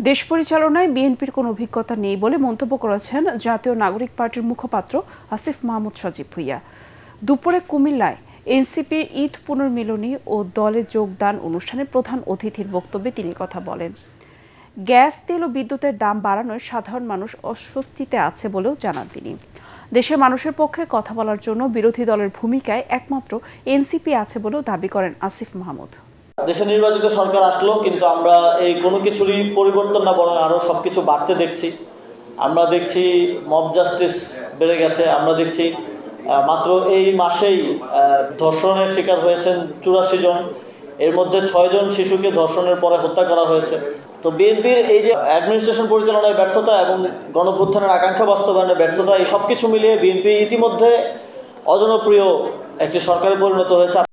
দেশ পরিচালনায় বিএনপির কোনো অভিজ্ঞতা নেই বলে মন্তব্য করেছেন জাতীয় নাগরিক পার্টির মুখপাত্র আসিফ মাহমুদ সজীব ভুঁইয়া। দুপুরে কুমিল্লায় এনসিপির ঈদ পুনর্মিলনী ও দলে যোগদান অনুষ্ঠানে প্রধান অতিথির বক্তব্যে তিনি কথা বলেন। গ্যাস, তেল ও বিদ্যুতের দাম বাড়ানোয় সাধারণ মানুষ অস্বস্তিতে আছে বলেও জানান তিনি। দেশের মানুষের পক্ষে কথা বলার জন্য বিরোধী দলের ভূমিকায় একমাত্র এনসিপি আছে বলেও দাবি করেন আসিফ মাহমুদ। দেশে নির্বাচিত সরকার আসলো, কিন্তু আমরা এই কোনো কিছুরই পরিবর্তন না, বরং আরও সব কিছু বাড়তে দেখছি। আমরা দেখছি মব জাস্টিস বেড়ে গেছে। আমরা দেখছি মাত্র এই মাসেই ধর্ষণের শিকার হয়েছেন 84 জন, এর মধ্যে 6 জন শিশুকে ধর্ষণের পরে হত্যা করা হয়েছে। তো বিএনপির এই যে অ্যাডমিনিস্ট্রেশন পরিচালনায় ব্যর্থতা এবং গণঅভ্যুত্থানের আকাঙ্ক্ষা বাস্তবায়নের ব্যর্থতা, এই সব কিছু মিলিয়ে বিএনপি ইতিমধ্যে অজনপ্রিয় একটি সরকারে পরিণত হয়েছে।